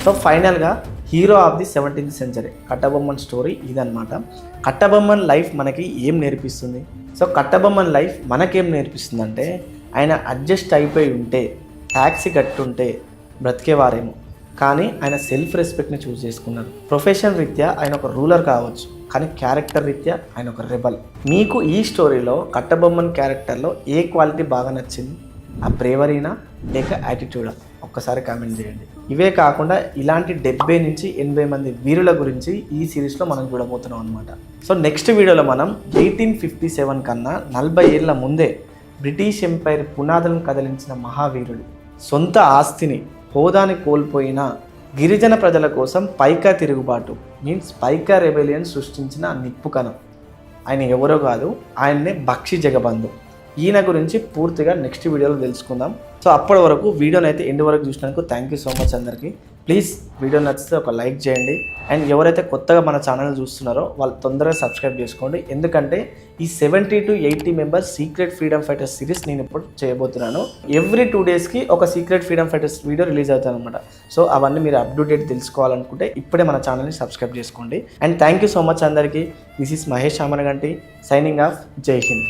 So ఫైనల్గా hero of the 17th century Kattabomman story ఇదనమాట. Kattabomman life మనకి ఏం నేర్పిస్తుంది? సో కట్టబొమ్మన్ లైఫ్ మనకేం నేర్పిస్తుంది అంటే, ఆయన అడ్జస్ట్ అయిపోయి ఉంటే, ట్యాక్సీ కట్టుంటే బ్రతికేవారేమో, కానీ ఆయన సెల్ఫ్ రెస్పెక్ట్ని చూస్ చేసుకున్నారు. ప్రొఫెషన్ రీత్యా ఆయన ఒక రూలర్ కావచ్చు, కానీ క్యారెక్టర్ రీత్యా ఆయన ఒక రెబల్. మీకు ఈ స్టోరీలో కట్టబొమ్మన్ క్యారెక్టర్లో ఏ క్వాలిటీ బాగా నచ్చింది? ఆ బ్రేవరీనా లేక యాటిట్యూడా? ఒక్కసారి కామెంట్ చేయండి. ఇవే కాకుండా ఇలాంటి 70 నుంచి 80 మంది వీరుల గురించి ఈ సిరీస్లో మనం చూడబోతున్నాం అనమాట. సో నెక్స్ట్ వీడియోలో మనం 1857 కన్నా 40 ఏళ్ళ ముందే బ్రిటిష్ ఎంపైర్ పునాదులను కదిలించిన మహావీరుడు, సొంత ఆస్తిని హోదాని కోల్పోయిన గిరిజన ప్రజల కోసం పైకా తిరుగుబాటు మీన్స్ పైకా రెబెలియన్ సృష్టించిన నిప్పు కణం. ఆయన ఎవరో కాదు, ఆయన్నే బక్షి జగబంధు. ఈయన గురించి పూర్తిగా నెక్స్ట్ వీడియోలో తెలుసుకుందాం. సో అప్పటి వరకు వీడియోని అయితే ఎండ్ వరకు చూసినందుకు థ్యాంక్ యూ సో మచ్ అందరికీ. ప్లీజ్ వీడియో నచ్చితే ఒక లైక్ చేయండి. అండ్ ఎవరైతే కొత్తగా మన ఛానల్ చూస్తున్నారో వాళ్ళు తొందరగా సబ్స్క్రైబ్ చేసుకోండి. ఎందుకంటే ఈ 70 to 80 members secret freedom fighters series నేను ఇప్పుడు చేయబోతున్నాను. ఎవ్రీ 2 డేస్కి ఒక secret freedom fighters video release అవుతుంది అనమాట. సో అవన్నీ మీరు అప్డేట్ తెలుసుకోవాలనుకుంటే ఇప్పుడే మన ఛానల్ని సబ్స్క్రైబ్ చేసుకోండి. And thank you so much అందరికీ. This is Mahesh Amaraganti signing off. జై హింద్.